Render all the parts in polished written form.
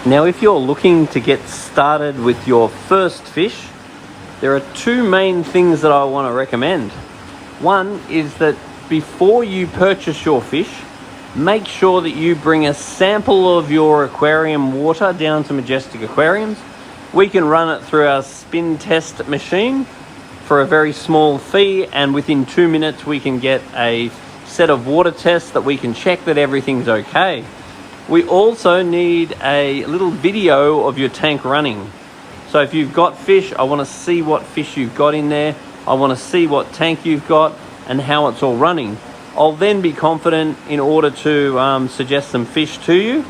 Now, if you're looking to get started with your first fish, there are two main things that I want to recommend. One is that before you purchase your fish, make sure that you bring a sample of your aquarium water down to Majestic Aquariums. We can run it through our spin test machine for a very small fee, and within 2 minutes we can get a set of water tests that we can check that everything's okay. We also need a little video of your tank running. So if you've got fish, I want to see what fish you've got in there. I want to see what tank you've got and how it's all running. I'll then be confident in order to suggest some fish to you.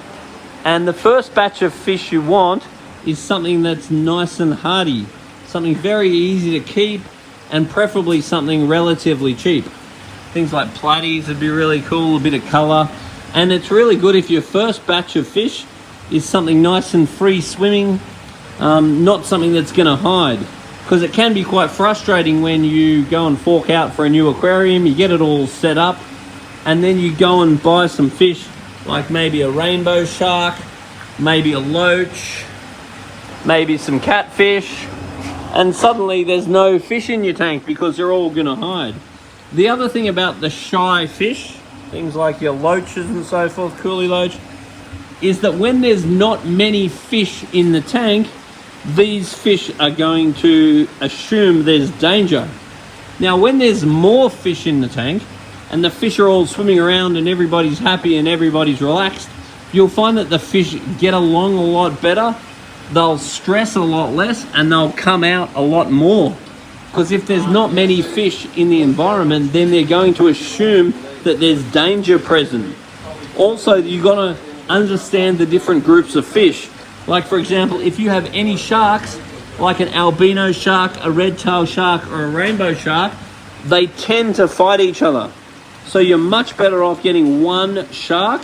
And the first batch of fish you want is something that's nice and hardy, something very easy to keep, and preferably something relatively cheap. Things like platies would be really cool, a bit of color. And it's really good if your first batch of fish is something nice and free swimming, not something that's going to hide. Because it can be quite frustrating when you go and fork out for a new aquarium, you get it all set up, and then you go and buy some fish, like maybe a rainbow shark, maybe a loach, maybe some catfish, and suddenly there's no fish in your tank because they're all going to hide. The other thing about the shy fish, things like your loaches and so forth, coolie loach, is that when there's not many fish in the tank, these fish are going to assume there's danger. Now, when there's more fish in the tank and the fish are all swimming around and everybody's happy and everybody's relaxed, you'll find that the fish get along a lot better, they'll stress a lot less, and they'll come out a lot more. Because if there's not many fish in the environment, then they're going to assume that there's danger present. Also, you've got to understand the different groups of fish. Like, for example, if you have any sharks, like an albino shark, a red-tailed shark, or a rainbow shark, they tend to fight each other. So you're much better off getting one shark.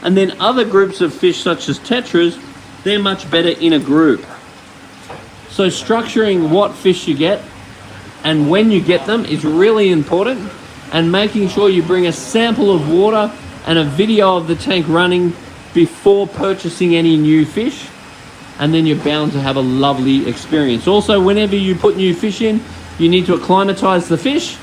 And then other groups of fish, such as tetras, they're much better in a group. So structuring what fish you get and when you get them is really important, and making sure you bring a sample of water and a video of the tank running before purchasing any new fish, and then you're bound to have a lovely experience. Also, whenever you put new fish in, you need to acclimatize the fish,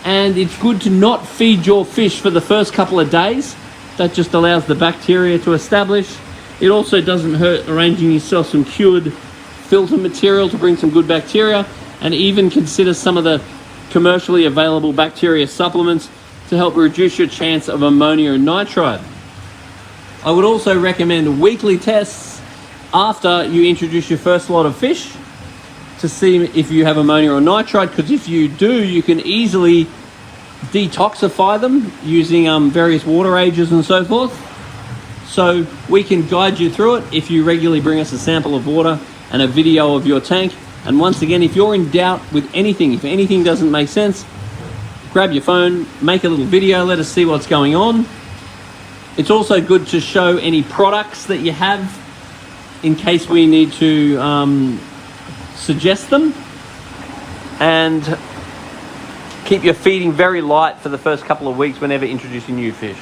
and it's good to not feed your fish for the first couple of days. That just allows the bacteria to establish. It also doesn't hurt arranging yourself some cured filter material to bring some good bacteria, and even consider some of the commercially available bacteria supplements to help reduce your chance of ammonia and nitrite. I would also recommend weekly tests after you introduce your first lot of fish to see if you have ammonia or nitrite, because if you do, you can easily detoxify them using various water ages and so forth. So we can guide you through it if you regularly bring us a sample of water and a video of your tank. And once again, if you're in doubt with anything, if anything doesn't make sense, grab your phone, make a little video, let us see what's going on. It's also good to show any products that you have in case we need to suggest them. And keep your feeding very light for the first couple of weeks whenever introducing new fish.